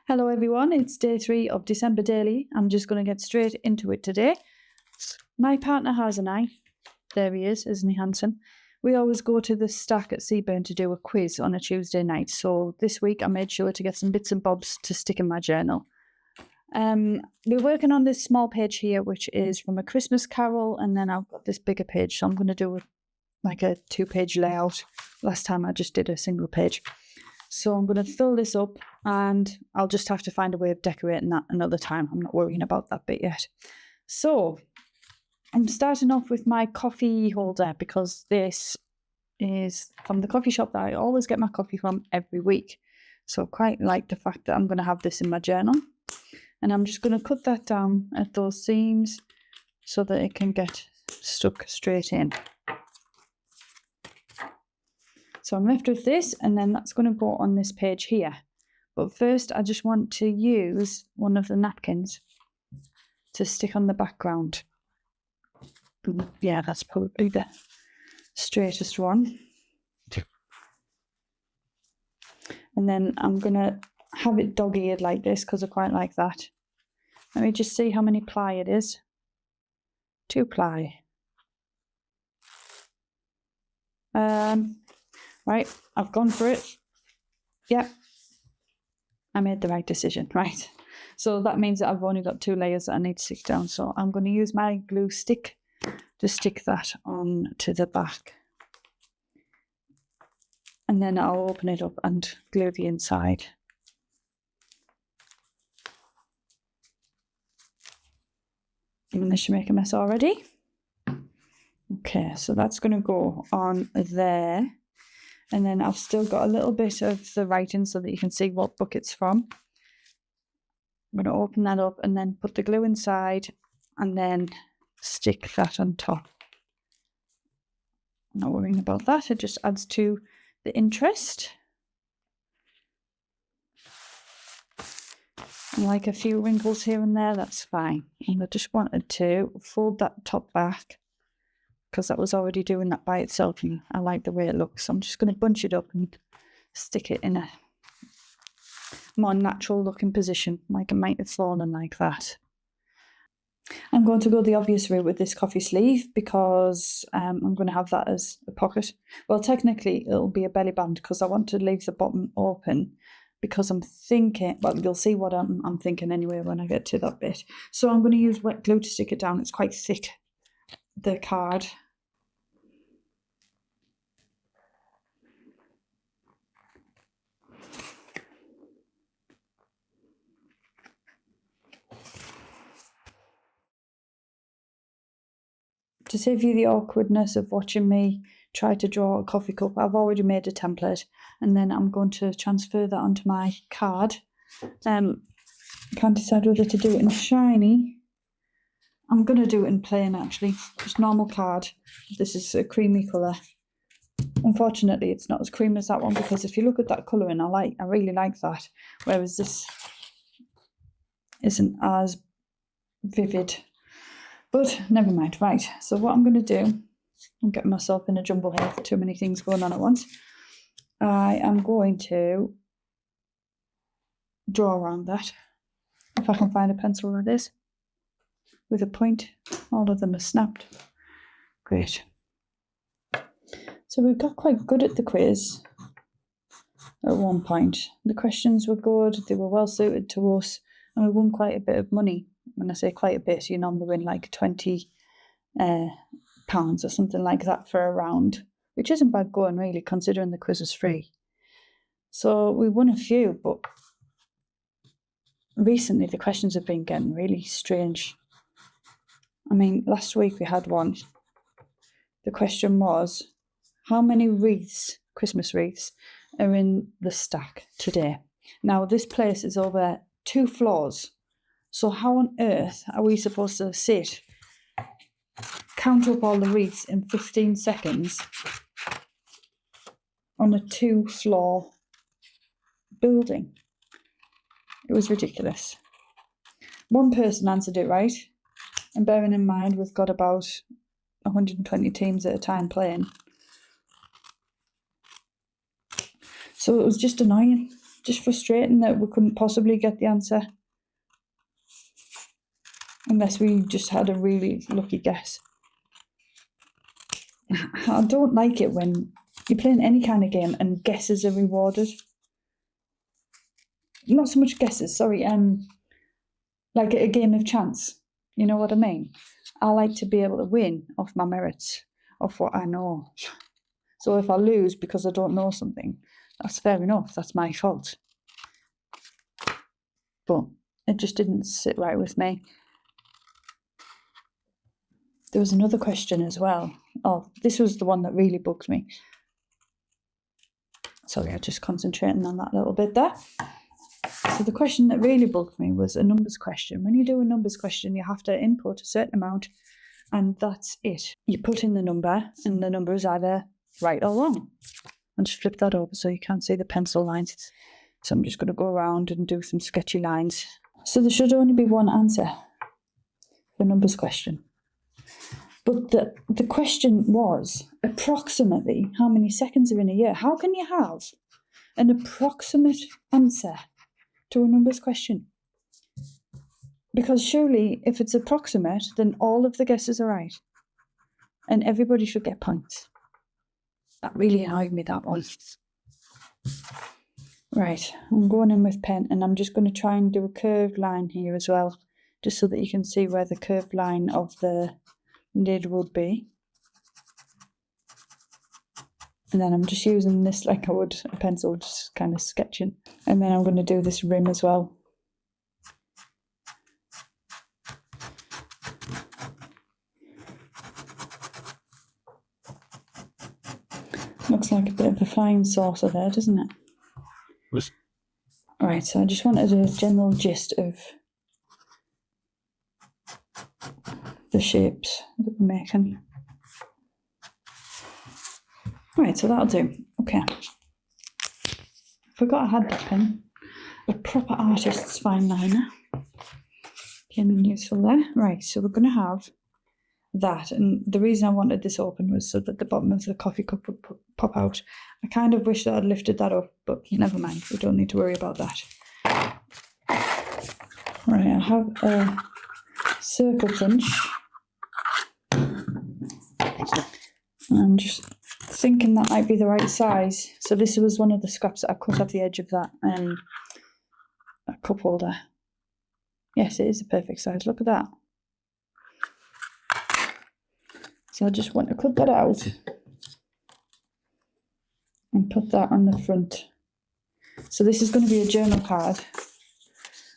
Hello everyone, it's day 3 of December Daily. I'm just going to get straight into it today. My partner Haz and I, there he is, isn't he handsome? We always go to the stack at Seaburn to do a quiz on a Tuesday night. So this week I made sure to get some bits and bobs to stick in my journal. We're working on this small page here, which is from A Christmas Carol, and then I've got this bigger page. So I'm going to do like a 2-page layout. Last time I just did a single page. So I'm going to fill this up and I'll just have to find a way of decorating that another time. I'm not worrying about that bit yet. So I'm starting off with my coffee holder because this is from the coffee shop that I always get my coffee from every week. So I quite like the fact that I'm going to have this in my journal. And I'm just going to cut that down at those seams so that it can get stuck straight in. So I'm left with this, and then that's going to go on this page here. But first, I just want to use one of the napkins to stick on the background. Yeah, that's probably the straightest one. And then I'm going to have it dog-eared like this because I quite like that. Let me just see how many ply it is. 2 ply. Right, I've gone for it. Yeah, I made the right decision, right. So that means that I've only got 2 layers that I need to stick down. So I'm going to use my glue stick to stick that on to the back. And then I'll open it up and glue the inside. And this should make a mess already. Okay, so that's going to go on there. And then I've still got a little bit of the writing so that you can see what book it's from. I'm going to open that up and then put the glue inside and then stick that on top. I'm not worrying about that, it just adds to the interest. And like a few wrinkles here and there, that's fine. And I just wanted to fold that top back, because that was already doing that by itself and I like the way it looks. So I'm just going to bunch it up and stick it in a more natural looking position, like it might have fallen like that. I'm going to go the obvious route with this coffee sleeve because I'm going to have that as a pocket. Well, technically it'll be a belly band because I want to leave the bottom open because I'm thinking, well, you'll see what I'm thinking anyway when I get to that bit. So I'm going to use wet glue to stick it down. It's quite thick, the card. To save you the awkwardness of watching me try to draw a coffee cup, I've already made a template and then I'm going to transfer that onto my card. Can't decide whether to do it in shiny. I'm going to do it in plain actually, just normal card. This is a creamy colour. Unfortunately it's not as creamy as that one because if you look at that colouring, I really like that, whereas this isn't as vivid. But never mind. Right, so what I'm going to do, I'm getting myself in a jumble here, too many things going on at once. I am going to draw around that, if I can find a pencil that is, with a point. All of them are snapped. Great. So we got quite good at the quiz at one point. The questions were good, they were well suited to us, and we won quite a bit of money. When I say quite a bit, you normally win like £20 or something like that for a round, which isn't bad going really, considering the quiz is free. So we won a few, but recently the questions have been getting really strange. I mean, last week we had one. The question was, how many wreaths, Christmas wreaths, are in the stack today? Now, this place is over 2 floors. So how on earth are we supposed to sit, count up all the wreaths in 15 seconds on a 2-floor building? It was ridiculous. One person answered it right, and bearing in mind we've got about 120 teams at a time playing. So it was just annoying. just frustrating that we couldn't possibly get the answer. Unless we just had a really lucky guess. I don't like it when you're playing any kind of game and guesses are rewarded. Not so much guesses, sorry, like a game of chance. You know what I mean? I like to be able to win off my merits, off what I know. So if I lose because I don't know something, that's fair enough, that's my fault. But it just didn't sit right with me. There was another question as well. Oh, this was the one that really bugged me. Sorry, I'm just concentrating on that little bit there. So the question that really bugged me was a numbers question. When you do a numbers question, you have to input a certain amount, and that's it. You put in the number, and the number is either right or wrong. I'll just flip that over so you can't see the pencil lines. So I'm just going to go around and do some sketchy lines. So there should only be one answer for a numbers question. But the question was approximately how many seconds are in a year. How can you have an approximate answer to a numbers question? Because surely if it's approximate, then all of the guesses are right. And everybody should get points. That really annoyed me, that one. Right, I'm going in with pen and I'm just going to try and do a curved line here as well, just so that you can see where the curved line of the lid would be. And then I'm just using this like I would a pencil, just kind of sketching. And then I'm going to do this rim as well. Looks like a bit of a flying saucer there, doesn't it? Was... Right, so I just wanted a general gist of the shapes that we're making. Right, so that'll do. Okay. Forgot I had that pen. A proper artist's fine liner. Came in useful there. Right, so we're going to have that. And the reason I wanted this open was so that the bottom of the coffee cup would pop out. I kind of wish that I'd lifted that up, but never mind. We don't need to worry about that. Right, I have a circle pinch. I'm just thinking that might be the right size. So this was one of the scraps that I cut off the edge of that a cup holder. Yes, it is the perfect size. Look at that. So I just want to cut that out and put that on the front. So this is going to be a journal card.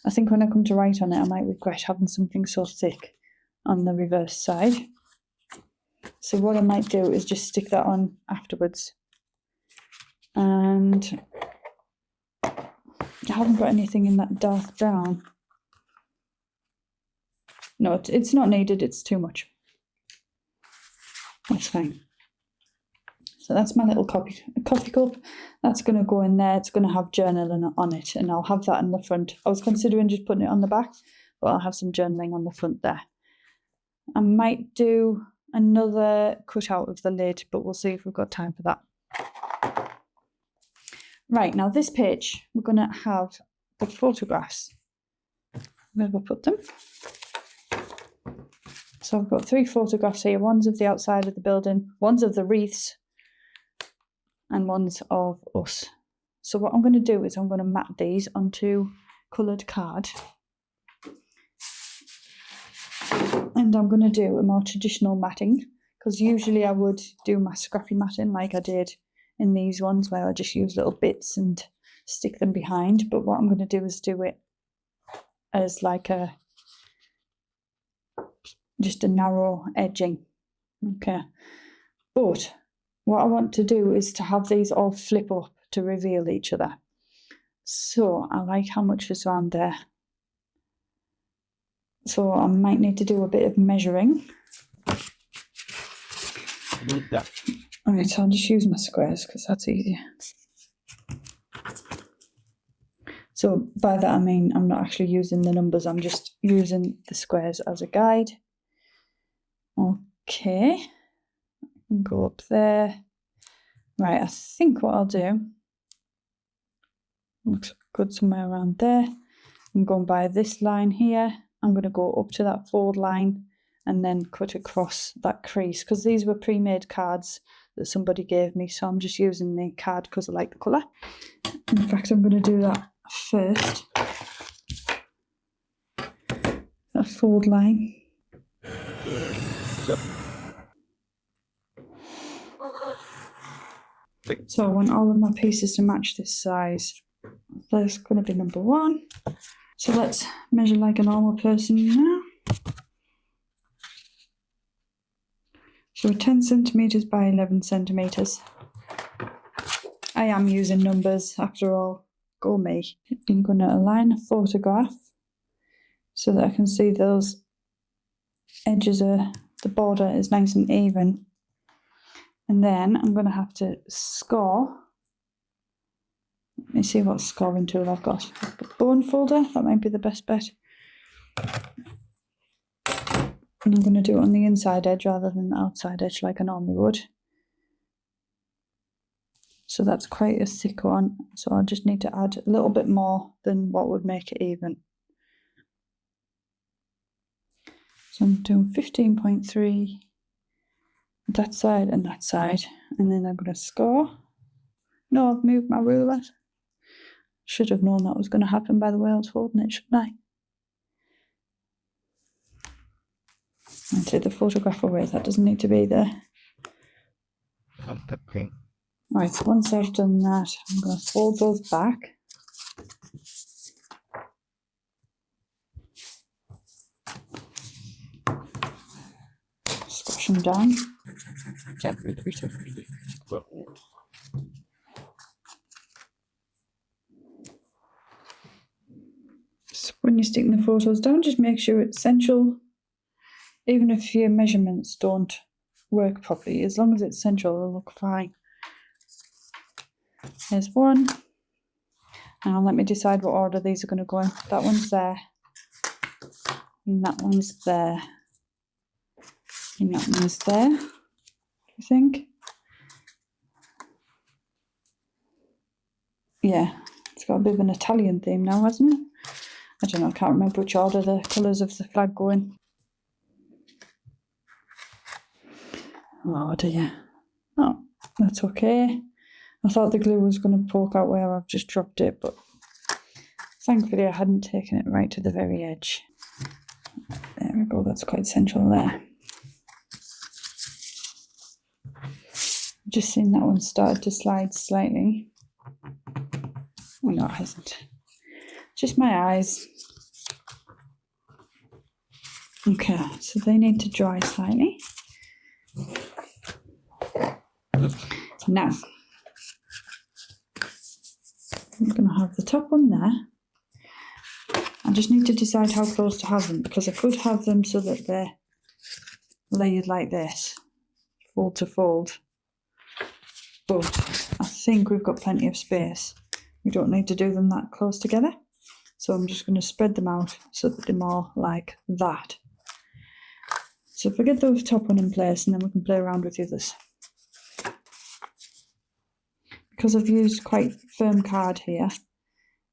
I think when I come to write on it, I might regret having something so thick on the reverse side. So what I might do is just stick that on afterwards. And I haven't got anything in that dark brown. No, it's not needed, it's too much. That's fine. So that's my little coffee cup. That's going to go in there. It's going to have journaling on it, and I'll have that in the front. I was considering just putting it on the back, but I'll have some journaling on the front there. I might do another cutout of the lid, but we'll see if we've got time for that. Right, now this page, we're going to have the photographs. Where have I put them? So I've got 3 photographs here. One's of the outside of the building, one's of the wreaths, and one's of us. So what I'm going to do is I'm going to mat these onto coloured card. And I'm going to do a more traditional matting, because usually I would do my scrappy matting like I did in these ones, where I just use little bits and stick them behind. But what I'm going to do is do it as like just a narrow edging. Okay. But what I want to do is to have these all flip up to reveal each other. So I like how much is around there. So I might need to do a bit of measuring. Yeah. Alright, so I'll just use my squares because that's easier. So by that I mean I'm not actually using the numbers, I'm just using the squares as a guide. Okay, go up there. Right, I think what I'll do, Looks good somewhere around there. I'm going by this line here. I'm going to go up to that fold line and then cut across that crease, because these were pre-made cards that somebody gave me, so I'm just using the card because I like the colour. In fact, I'm going to do that first. That fold line. So I want all of my pieces to match this size. That's going to be number 1. So let's measure like a normal person now. So 10 centimetres by 11 centimetres. I am using numbers after all. Go me. I'm going to align a photograph so that I can see those edges are, the border is nice and even. And then I'm going to have to score. Let me see what scoring tool I've got. Bone folder, that might be the best bet. And I'm going to do it on the inside edge rather than the outside edge like I normally would. So that's quite a thick one. So I just need to add a little bit more than what would make it even. So I'm doing 15.3 that side and that side. And then I'm going to score. No, I've moved my ruler. Should have known that was going to happen by the way I was holding it, shouldn't I? And take the photograph away, that doesn't need to be there. Right, so once I've done that, I'm going to fold those back. Squash them down. So when you're sticking the photos down, just make sure it's central. Even if your measurements don't work properly, as long as it's central, it'll look fine. There's one. Now let me decide what order these are going to go in. That one's there. And that one's there. And that one's there. I think. Yeah, it's got a bit of an Italian theme now, hasn't it? I don't know, I can't remember which order the colours of the flag go in. Oh dear. Oh, that's okay. I thought the glue was going to poke out where I've just dropped it, but thankfully I hadn't taken it right to the very edge. There we go, that's quite central there. Just seen that one started to slide slightly. Oh no, it hasn't. Just my eyes. Okay, so they need to dry slightly. Now, I'm going to have the top one there. I just need to decide how close to have them, because I could have them so that they're layered like this, fold to fold. But I think we've got plenty of space. We don't need to do them that close together. So I'm just going to spread them out so that they're more like that. So if I get the top one in place, and then we can play around with the others. Because I've used quite firm card here,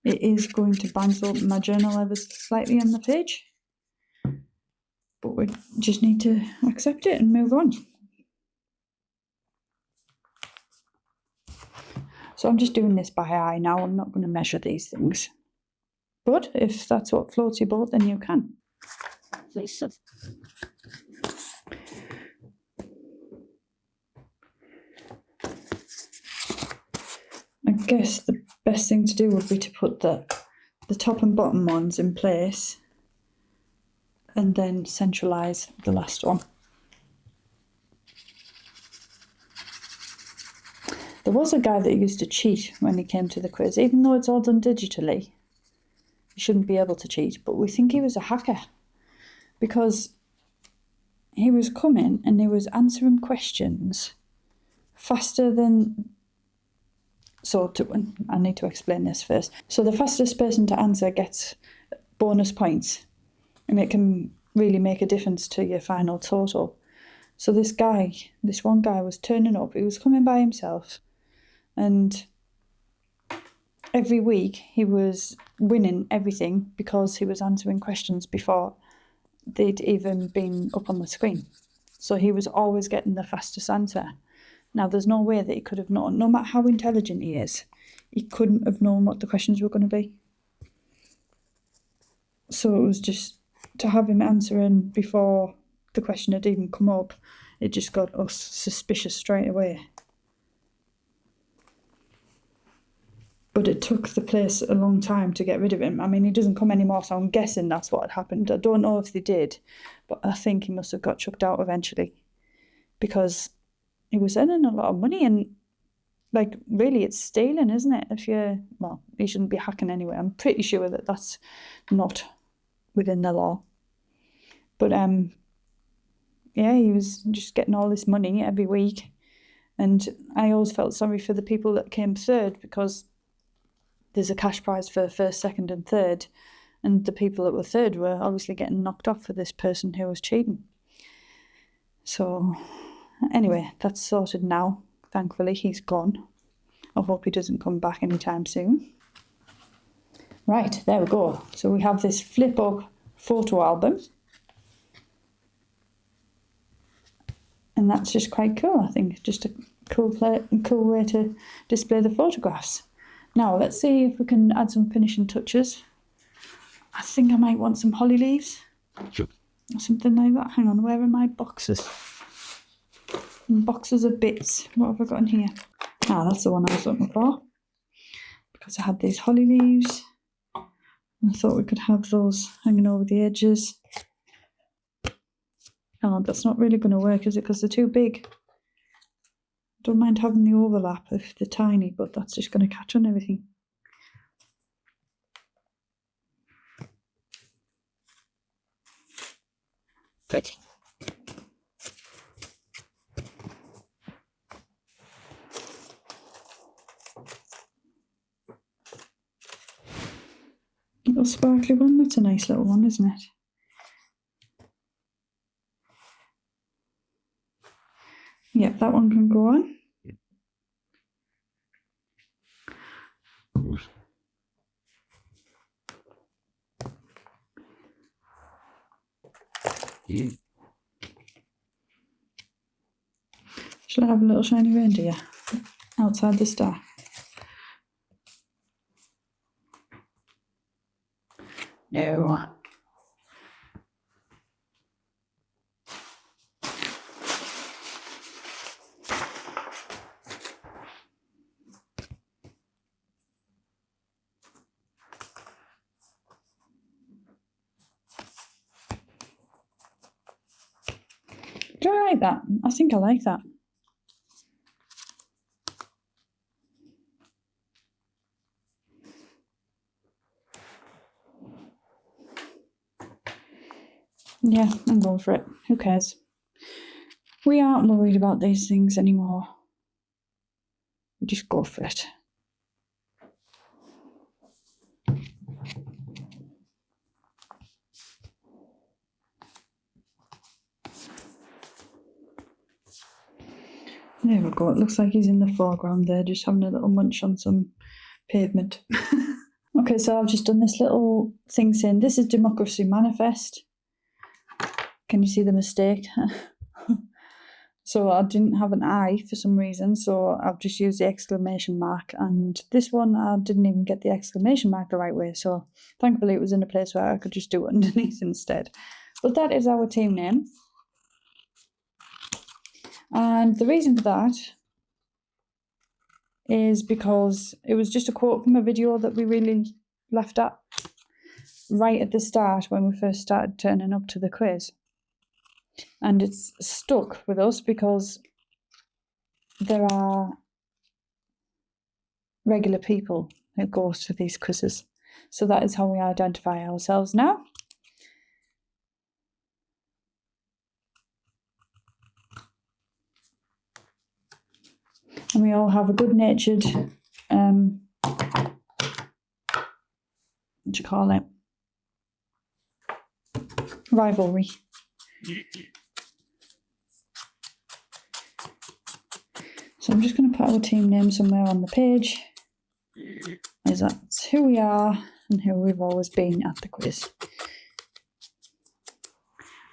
it is going to bounce open my journal ever slightly on the page. But we just need to accept it and move on. So I'm just doing this by eye now. I'm not going to measure these things. But if that's what floats your boat, then you can. I guess the best thing to do would be to put the top and bottom ones in place and then centralise the last one. There was a guy that used to cheat when he came to the quiz, even though it's all done digitally. He shouldn't be able to cheat, but we think he was a hacker because he was coming and he was answering questions faster than... So I need to explain this first. So the fastest person to answer gets bonus points, and it can really make a difference to your final total. So this one guy was turning up. He was coming by himself, and every week he was winning everything because he was answering questions before they'd even been up on the screen. So he was always getting the fastest answer. Now, there's no way that he could have known, no matter how intelligent he is, he couldn't have known what the questions were going to be. So it was just to have him answering before the question had even come up, it just got us suspicious straight away. But it took the place a long time to get rid of him. I mean, he doesn't come anymore, so I'm guessing that's what had happened. I don't know if they did, but I think he must have got chucked out eventually because he was earning a lot of money, and like, really, it's stealing, isn't it? If well, you shouldn't be hacking anyway. I'm pretty sure that that's not within the law. But yeah, he was just getting all this money every week, and I always felt sorry for the people that came third because there's a cash prize for first, second, and third, and the people that were third were obviously getting knocked off for this person who was cheating. So anyway, that's sorted now. Thankfully, he's gone. I hope he doesn't come back anytime soon. Right, there we go. So we have this flip up photo album. And that's just quite cool, I think. Just a cool way to display the photographs. Now, let's see if we can add some finishing touches. I think I might want some holly leaves. Sure. Or something like that. Hang on, where are my boxes? Boxes of bits. What have I got in here? Ah, that's the one I was looking for. Because I had these holly leaves. I thought we could have those hanging over the edges. Oh, that's not really going to work, is it? Because they're too big. Don't mind having the overlap if they're tiny, but that's just going to catch on everything. Thanks. Little sparkly one, that's a nice little one, isn't it? Yep, that one can go on. Yeah. Shall I have a little shiny reindeer outside the star? No. Do I like that? I think I like that. Yeah, I'm going for it. Who cares? We aren't worried about these things anymore. We just go for it. There we go. It looks like he's in the foreground there, just having a little munch on some pavement. Okay, so I've just done this little thing saying, this is Democracy Manifest. Can you see the mistake? So I didn't have an I for some reason, so I've just used the exclamation mark. And this one, I didn't even get the exclamation mark the right way. So thankfully it was in a place where I could just do it underneath instead. But that is our team name. And the reason for that is because it was just a quote from a video that we really laughed at right at the start when we first started turning up to the quiz. And it's stuck with us because there are regular people who go to these quizzes. So that is how we identify ourselves now. And we all have a good-natured, what do you call it? Rivalry. So I'm just going to put our team name somewhere on the page. is that's who we are and who we've always been at the quiz.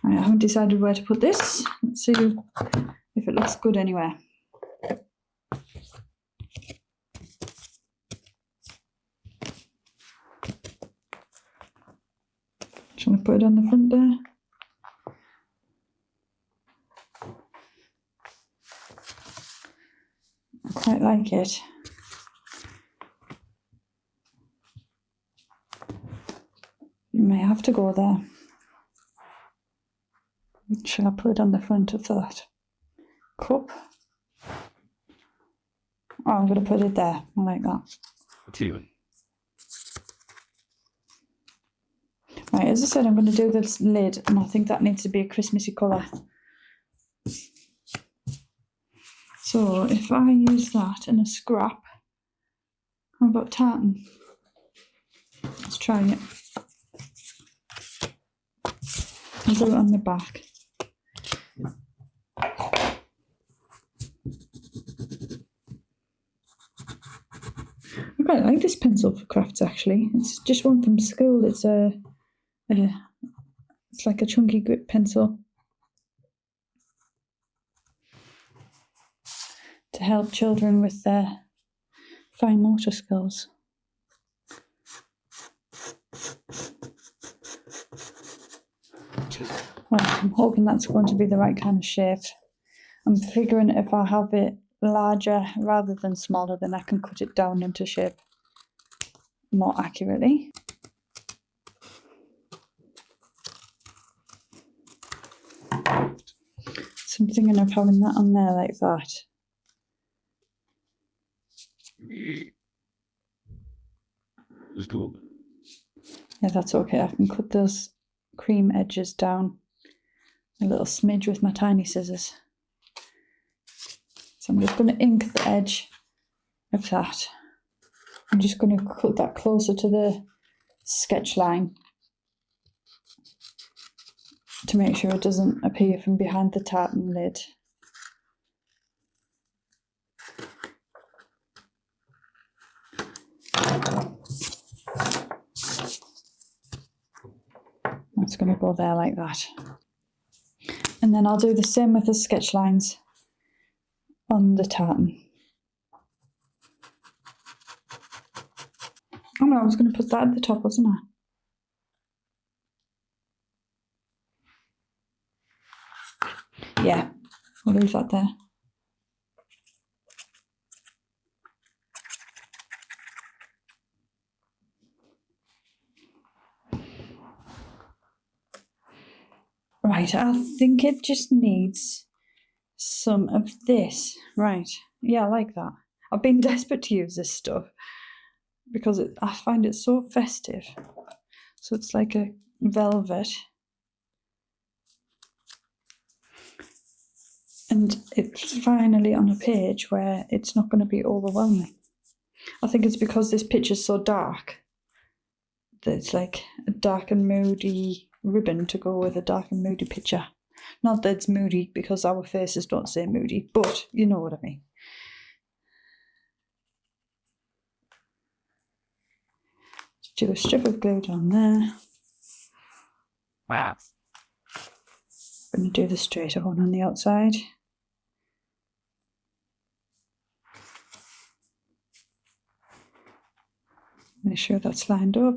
Right, I haven't decided where to put this. Let's see if it looks good anywhere. Shall I put it on the front there? I quite like it. You may have to go there. Shall I put it on the front of that cup? Oh, I'm going to put it there. I like that. Right, as I said, I'm going to do this lid, and I think that needs to be a Christmassy colour. So if I use that in a scrap, how about tartan? Let's try it. I'll do it on the back. I quite like this pencil for crafts, actually. It's just one from school. It's it's like a chunky grip pencil to help children with their fine motor skills. Well, I'm hoping that's going to be the right kind of shape. I'm figuring if I have it larger rather than smaller, then I can cut it down into shape more accurately. So I'm thinking of having that on there like that. Yeah, that's okay. I can cut those cream edges down a little smidge with my tiny scissors. So I'm just going to ink the edge of that. I'm just going to cut that closer to the sketch line to make sure it doesn't appear from behind the tartan lid. That's going to go there like that. And then I'll do the same with the sketch lines on the tartan. Oh no, I was going to put that at the top, wasn't I? Yeah, we'll leave that there. Right, I think it just needs some of this. Right, yeah, I like that. I've been desperate to use this stuff because I find it so festive. So it's like a velvet. And it's finally on a page where it's not going to be overwhelming. I think it's because this picture's so dark that it's like a dark and moody ribbon to go with a dark and moody picture. Not that it's moody because our faces don't say moody, but you know what I mean. Just do a strip of glue down there. Wow. I'm going to do the straighter one on the outside. Make sure that's lined up.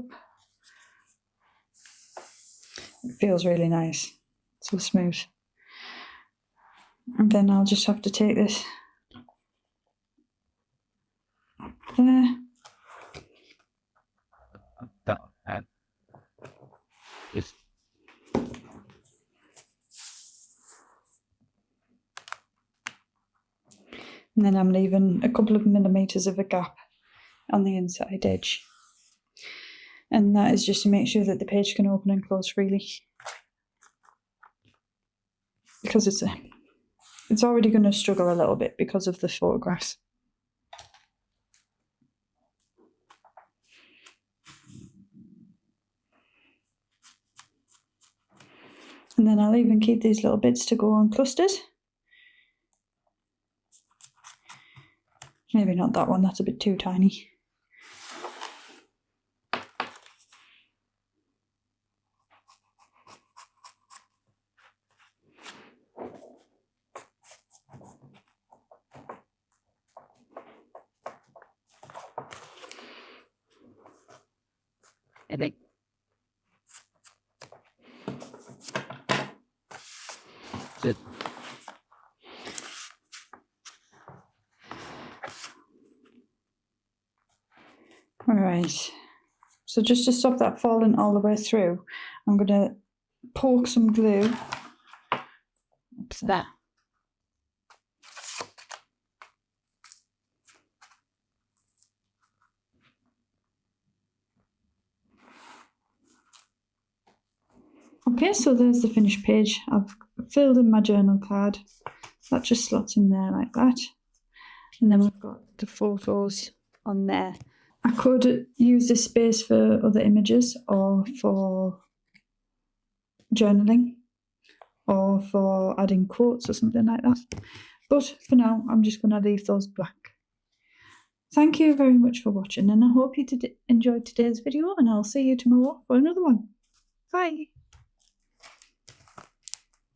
It feels really nice, so smooth. And then I'll just have to take this up there. And it's And then I'm leaving a couple of millimetres of a gap on the inside edge. And that is just to make sure that the page can open and close freely. Because it's already going to struggle a little bit because of the photographs. And then I'll even keep these little bits to go on clusters. Maybe not that one, that's a bit too tiny. I think. It, All right. So just to stop that falling all the way through, I'm going to poke some glue up there. Okay, so there's the finished page. I've filled in my journal card. That just slots in there like that. And then we've got the photos on there. I could use this space for other images or for journaling or for adding quotes or something like that. But for now, I'm just going to leave those blank. Thank you very much for watching, and I hope you enjoyed today's video, and I'll see you tomorrow for another one. Bye.